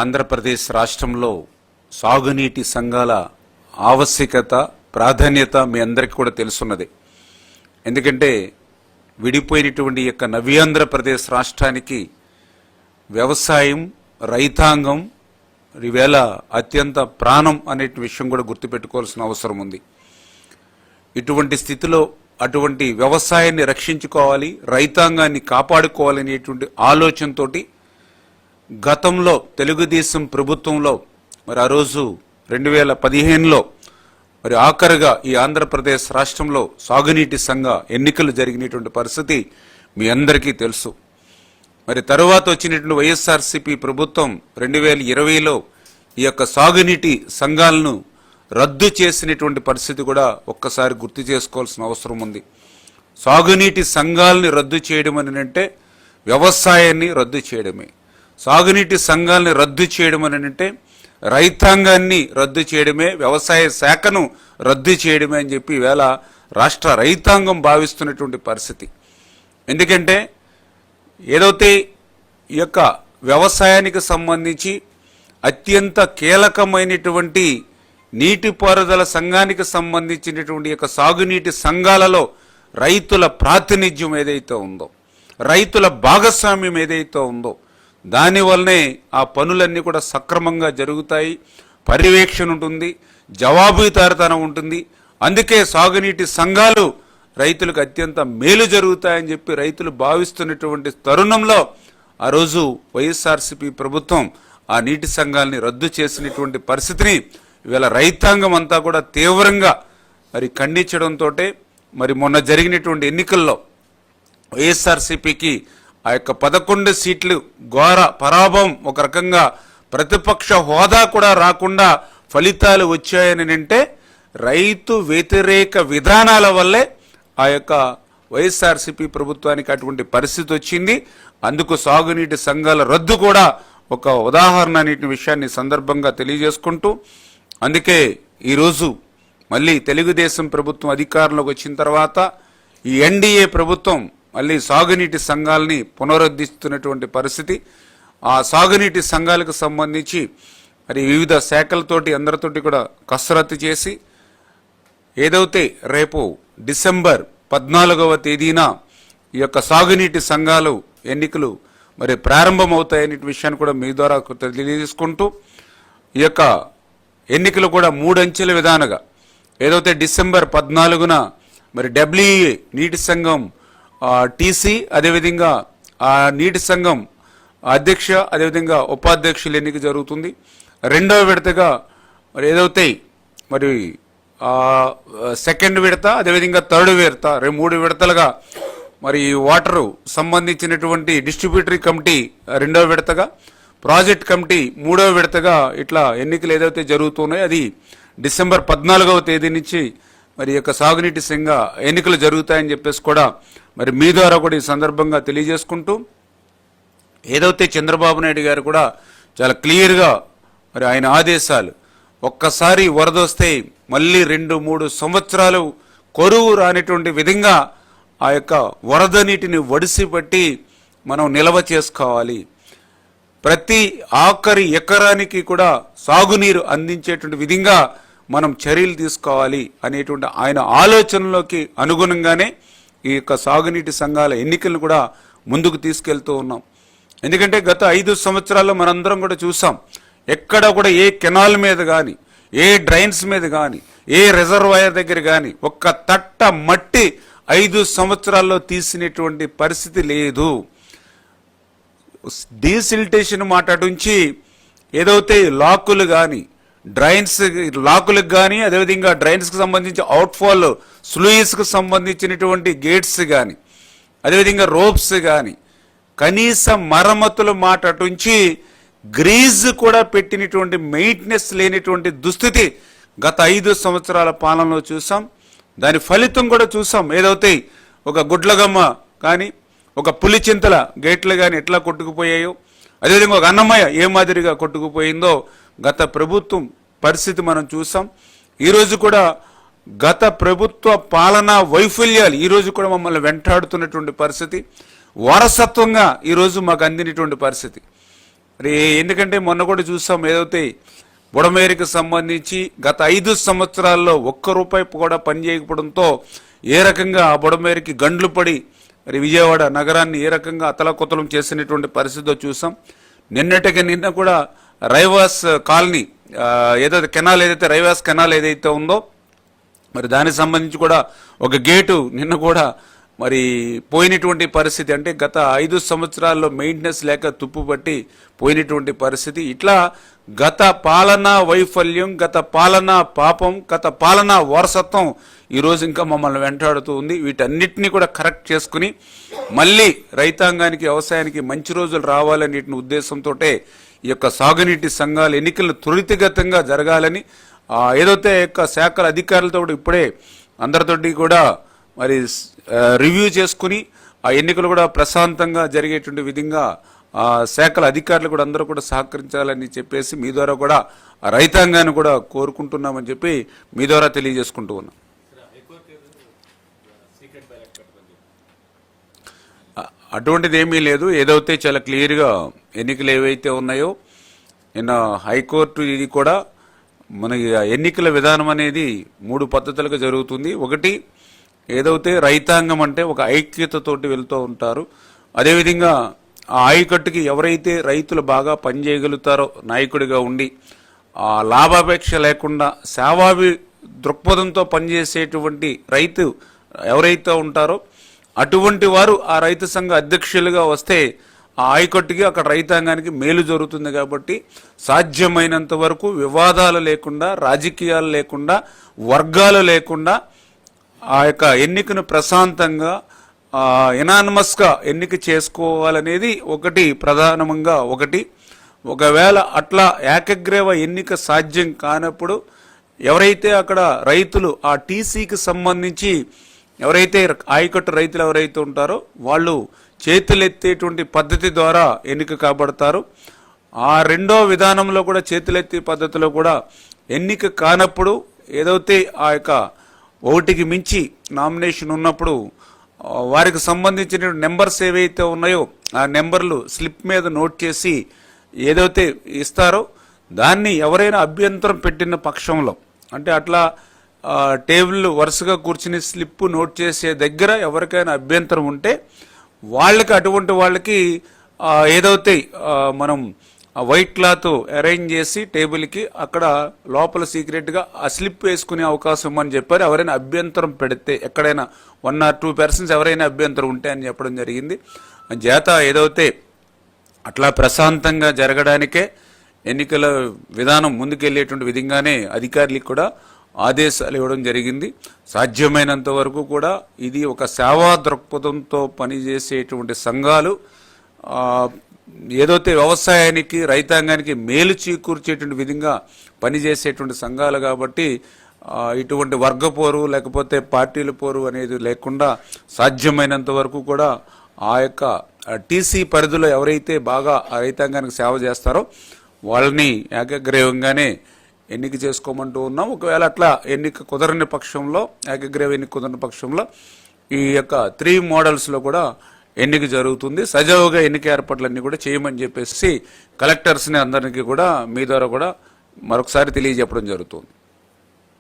ఆంధ్రప్రదేశ్ రాష్ట్రంలో సాగునీటి సంఘాల ఆవశ్యకత ప్రాధాన్యత మీ అందరికీ కూడా తెలుసున్నది. ఎందుకంటే విడిపోయినటువంటి యొక్క నవ్యాంధ్రప్రదేశ్ రాష్ట్రానికి వ్యవసాయం రైతాంగం ఈవేళ అత్యంత ప్రాణం అనే విషయం కూడా గుర్తుపెట్టుకోవాల్సిన అవసరం ఉంది. ఇటువంటి స్థితిలో అటువంటి వ్యవసాయాన్ని రక్షించుకోవాలి, రైతాంగాన్ని కాపాడుకోవాలనేటువంటి ఆలోచనతోటి గతంలో తెలుగుదేశం ప్రభుత్వంలో మరి ఆ రోజు 2015లో మరి ఆఖరుగా ఈ ఆంధ్రప్రదేశ్ రాష్ట్రంలో సాగునీటి సంఘ ఎన్నికలు జరిగినటువంటి పరిస్థితి మీ అందరికీ తెలుసు. మరి తరువాత వచ్చినటువంటి వైఎస్ఆర్సీపీ ప్రభుత్వం 2020లో ఈ యొక్క సాగునీటి సంఘాలను రద్దు చేసినటువంటి పరిస్థితి కూడా ఒక్కసారి గుర్తు చేసుకోవాల్సిన అవసరం ఉంది. సాగునీటి సంఘాలని రద్దు చేయడం అని అంటే వ్యవసాయాన్ని రద్దు చేయడమే. సాగునీటి సంఘాలని రద్దు చేయడం అని అంటే రైతాంగాన్ని రద్దు చేయడమే, వ్యవసాయ శాఖను రద్దు చేయడమే అని చెప్పి ఈవేళ రాష్ట్ర రైతాంగం భావిస్తున్నటువంటి పరిస్థితి. ఎందుకంటే ఏదైతే ఈ యొక్క వ్యవసాయానికి సంబంధించి అత్యంత కీలకమైనటువంటి నీటిపారుదల సంఘానికి సంబంధించినటువంటి యొక్క సాగునీటి సంఘాలలో రైతుల ప్రాతినిధ్యం ఏదైతే ఉందో, రైతుల భాగస్వామ్యం ఏదైతే ఉందో, దానివల్లనే ఆ పనులన్నీ కూడా సక్రమంగా జరుగుతాయి, పర్యవేక్షణ ఉంటుంది, జవాబుదారీతనం ఉంటుంది. అందుకే సాగునీటి సంఘాలు రైతులకు అత్యంత మేలు జరుగుతాయని చెప్పి రైతులు భావిస్తున్నటువంటి తరుణంలో ఆ రోజు వైఎస్ఆర్సీపీ ప్రభుత్వం ఆ నీటి సంఘాలని రద్దు చేసినటువంటి పరిస్థితిని ఇవాళ రైతాంగం అంతా కూడా తీవ్రంగా మరి ఖండించడంతో మరి మొన్న జరిగినటువంటి ఎన్నికల్లో వైఎస్ఆర్సీపీకి ఆ యొక్క 11 సీట్లు ఘోర పరాభవం, ఒక రకంగా ప్రతిపక్ష హోదా కూడా రాకుండా ఫలితాలు వచ్చాయని అంటే రైతు వ్యతిరేక విధానాల వల్లే ఆ యొక్క వైఎస్ఆర్సీపీ ప్రభుత్వానికి అటువంటి పరిస్థితి వచ్చింది. అందుకు సాగునీటి సంఘాల రద్దు కూడా ఒక ఉదాహరణ అనే విషయాన్ని సందర్భంగా తెలియజేసుకుంటూ, అందుకే ఈరోజు మళ్ళీ తెలుగుదేశం ప్రభుత్వం అధికారంలోకి వచ్చిన తర్వాత ఈ ఎన్డీఏ ప్రభుత్వం మళ్ళీ సాగునీటి సంఘాలని పునరుద్ధరిస్తున్నటువంటి పరిస్థితి. ఆ సాగునీటి సంఘాలకు సంబంధించి మరి వివిధ శాఖలతోటి అందరితోటి కూడా కసరత్తు చేసి ఏదైతే రేపు డిసెంబర్ 14వ తేదీన ఈ యొక్క సాగునీటి సంఘాలు ఎన్నికలు మరి ప్రారంభమవుతాయనే విషయాన్ని కూడా మీ ద్వారా తెలియజేసుకుంటూ, ఈ యొక్క ఎన్నికలు కూడా 3 అంచెల విధానంగా ఏదైతే డిసెంబర్ 14న మరి డబ్ల్యూఏ నీటి సంఘం టీసీ, అదేవిధంగా ఆ నీటి సంఘం అధ్యక్ష, అదేవిధంగా ఉపాధ్యక్షుల ఎన్నిక జరుగుతుంది. రెండవ విడతగా మరి ఏదైతే మరి సెకండ్ విడత, అదేవిధంగా థర్డ్ విడత, 3 విడతలుగా మరి వాటరు సంబంధించినటువంటి డిస్ట్రిబ్యూటరీ కమిటీ రెండవ విడతగా, ప్రాజెక్ట్ కమిటీ 3వ విడతగా ఇట్లా ఎన్నికలు ఏదైతే జరుగుతున్నాయో అది డిసెంబర్ 14వ తేదీ నుంచి మరి యొక్క సాగునీటి సంఘ ఎన్నికలు జరుగుతాయని చెప్పేసి కూడా మరి మీ ద్వారా కూడా ఈ సందర్భంగా తెలియజేసుకుంటూ, ఏదైతే చంద్రబాబు నాయుడు గారు కూడా చాలా క్లియర్గా మరి ఆయన ఆదేశాలు, ఒక్కసారి వరద వస్తే మళ్ళీ 2-3 సంవత్సరాలు కొరువు రానిటువంటి విధంగా ఆ యొక్క వరద నీటిని ఒడిసిపట్టి మనం నిల్వ చేసుకోవాలి, ప్రతి ఆఖరి ఎకరానికి కూడా సాగునీరు అందించేటువంటి విధంగా మనం చర్యలు తీసుకోవాలి అనేటువంటి ఆయన ఆలోచనలోకి అనుగుణంగానే ఈ యొక్క సాగునీటి సంఘాల ఎన్నికలను కూడా ముందుకు తీసుకెళ్తూ ఉన్నాం. ఎందుకంటే గత 5 సంవత్సరాల్లో మనందరం కూడా చూసాం, ఎక్కడ కూడా ఏ కెనాల్ మీద కానీ, ఏ డ్రైన్స్ మీద కానీ, ఏ రిజర్వాయర్ దగ్గర కానీ ఒక్క తట్ట మట్టి 5 సంవత్సరాల్లో తీసినటువంటి పరిస్థితి లేదు. డీసిల్టేషన్ మాట్లాడుంచి ఏదైతే లాకులు కానీ, డ్రైన్స్ లాకులకు కానీ, అదేవిధంగా డ్రైన్స్కి సంబంధించి అవుట్ఫాల్ స్లూయిస్కి సంబంధించినటువంటి గేట్స్ కానీ, అదేవిధంగా రోప్స్ కానీ, కనీస మరమ్మతులు మాట్లాడుంచి గ్రీజ్ కూడా పెట్టినటువంటి మెయింటెనెన్స్ లేనిటువంటి దుస్థితి గత 5 సంవత్సరాల పాలనలో చూసాం. దాని ఫలితం కూడా చూసాం. ఏదైతే ఒక గుడ్లగమ్మ కానీ, ఒక పులిచింతల గేట్లు కానీ ఎట్లా కొట్టుకుపోయాయో, అదేవిధంగా ఒక అన్నమయ్య ఏ మాదిరిగా కొట్టుకుపోయిందో గత ప్రభుత్వం పరిస్థితి మనం చూసాం. ఈరోజు కూడా గత ప్రభుత్వ పాలనా వైఫల్యాలు ఈరోజు కూడా మమ్మల్ని వెంటాడుతున్నటువంటి పరిస్థితి, వారసత్వంగా ఈరోజు మాకు అందినటువంటి పరిస్థితి. మరి ఎందుకంటే మొన్న కూడా చూసాం, ఏదైతే బుడమేరుకు సంబంధించి గత 5 సంవత్సరాల్లో ఒక్క రూపాయి కూడా పని చేయకపోవడంతో ఏ రకంగా ఆ బుడమేరుకి గండ్లు పడి మరి విజయవాడ నగరాన్ని ఏ రకంగా అతలకుతలం చేసినటువంటి పరిస్థితిలో చూసాం. నిన్న కూడా రైవాస్ కాలనీ ఏదైతే కెనాల్, ఏదైతే రైవాస్ కెనాల్ ఏదైతే ఉందో మరి దానికి సంబంధించి కూడా ఒక గేటు నిన్న కూడా మరి పోయినటువంటి పరిస్థితి. అంటే గత 5 సంవత్సరాల్లో మెయింటెనెన్స్ లేక తుప్పుపట్టి పోయినటువంటి పరిస్థితి. ఇట్లా గత పాలనా వైఫల్యం, గత పాలనా పాపం, గత పాలనా వారసత్వం ఈరోజు ఇంకా మమ్మల్ని వెంటాడుతూ ఉంది. వీటన్నిటినీ కూడా కరెక్ట్ చేసుకుని మళ్ళీ రైతాంగానికి, వ్యవసాయానికి మంచి రోజులు రావాలనే ఉద్దేశంతో ఈ యొక్క సాగునీటి సంఘాల ఎన్నికలు త్వరితగతంగా జరగాలని ఏదైతే యొక్క శాఖల అధికారులతో ఇప్పుడే అందరితోటి కూడా మరి రివ్యూ చేసుకుని ఆ ఎన్నికలు కూడా ప్రశాంతంగా జరిగేటువంటి విధంగా ఆ శాఖల అధికారులు కూడా అందరూ కూడా సహకరించాలని చెప్పేసి మీ ద్వారా కూడా రైతాంగాన్ని కూడా కోరుకుంటున్నామని చెప్పి మీ ద్వారా తెలియజేసుకుంటూ ఉన్నాం. అటువంటిది ఏమీ లేదు. ఏదైతే చాలా క్లియర్గా ఎన్నికలు ఏవైతే ఉన్నాయో నిన్న హైకోర్టు ఇది కూడా మనకి ఎన్నికల విధానం అనేది 3 పద్ధతులుగా జరుగుతుంది. ఒకటి, ఏదైతే రైతాంగం అంటే ఒక ఐక్యతతోటి వెళ్తూ ఉంటారు. అదేవిధంగా ఆ ఆయకట్టుకి ఎవరైతే రైతులు బాగా పనిచేయగలుగుతారో నాయకుడిగా ఉండి ఆ లాభాపేక్ష లేకుండా సేవాభి దృక్పథంతో పనిచేసేటువంటి రైతు ఎవరైతే ఉంటారో అటువంటి వారు ఆ రైతు సంఘ అధ్యక్షులుగా వస్తే ఆ ఆయకట్టుకి అక్కడ రైతాంగానికి మేలు జరుగుతుంది. కాబట్టి సాధ్యమైనంత వరకు వివాదాలు లేకుండా, రాజకీయాలు లేకుండా, వర్గాలు లేకుండా ఆ యొక్క ఎన్నికను ప్రశాంతంగా ఎనానమస్గా ఎన్నిక చేసుకోవాలనేది ఒకటి ప్రధానంగా. ఒకవేళ అట్లా ఏకగ్రీవ ఎన్నిక సాధ్యం కానప్పుడు ఎవరైతే అక్కడ రైతులు ఆ టీసీకి సంబంధించి ఎవరైతే ఆయకట్టు రైతులు ఎవరైతే ఉంటారో వాళ్ళు చేతులెత్తేటువంటి పద్ధతి ద్వారా ఎన్నిక కాబడతారు. ఆ రెండో విధానంలో కూడా చేతులెత్తే పద్ధతిలో కూడా ఎన్నిక కానప్పుడు ఏదైతే ఆ యొక్క 1కి మించి నామినేషన్ ఉన్నప్పుడు వారికి సంబంధించిన నెంబర్స్ ఏవైతే ఉన్నాయో ఆ నెంబర్లు స్లిప్ మీద నోట్ చేసి ఏదైతే ఇస్తారో దాన్ని ఎవరైనా అభ్యంతరం పెట్టిన పక్షంలో, అంటే అట్లా టేబుల్ వరుసగా కూర్చుని స్లిప్ నోట్ చేసే దగ్గర ఎవరికైనా అభ్యంతరం ఉంటే వాళ్ళకి, అటువంటి వాళ్ళకి ఏదైతే మనం వైట్ క్లాత్ అరేంజ్ చేసి టేబుల్కి అక్కడ లోపల సీక్రెట్గా ఆ స్లిప్ వేసుకునే అవకాశం అని చెప్పారు. ఎవరైనా అభ్యంతరం పెడితే, ఎక్కడైనా 1 or 2 persons ఎవరైనా అభ్యంతరం ఉంటే అని చెప్పడం జరిగింది. చేత ఏదైతే అట్లా ప్రశాంతంగా జరగడానికే ఎన్నికల విధానం ముందుకెళ్లేటువంటి విధంగానే అధికారులకు కూడా ఆదేశాలు ఇవ్వడం జరిగింది. సాధ్యమైనంత వరకు కూడా ఇది ఒక సేవా దృక్పథంతో పనిచేసేటువంటి సంఘాలు, ఏదైతే వ్యవసాయానికి, రైతాంగానికి మేలు చేకూర్చేటువంటి విధంగా పనిచేసేటువంటి సంఘాలు. కాబట్టి ఇటువంటి వర్గపోరు లేకపోతే పార్టీల పోరు అనేది లేకుండా సాధ్యమైనంత వరకు కూడా ఆ యొక్క టీసీ పరిధిలో ఎవరైతే బాగా రైతాంగానికి సేవ చేస్తారో వాళ్ళని ఏకగ్రీవంగానే ఎన్నిక చేసుకోమంటూ ఉన్నాం. ఒకవేళ అట్లా ఎన్నిక కుదరని పక్షంలో, ఏకగ్రీవ ఎన్నిక కుదరని పక్షంలో ఈ యొక్క 3 మోడల్స్లో కూడా ఎన్నిక జరుగుతుంది. సజావుగా ఎన్నిక ఏర్పాట్లన్నీ కూడా చేయమని చెప్పేసి కలెక్టర్స్ని అందరికీ కూడా మీ ద్వారా కూడా మరొకసారి తెలియజెప్పడం జరుగుతుంది.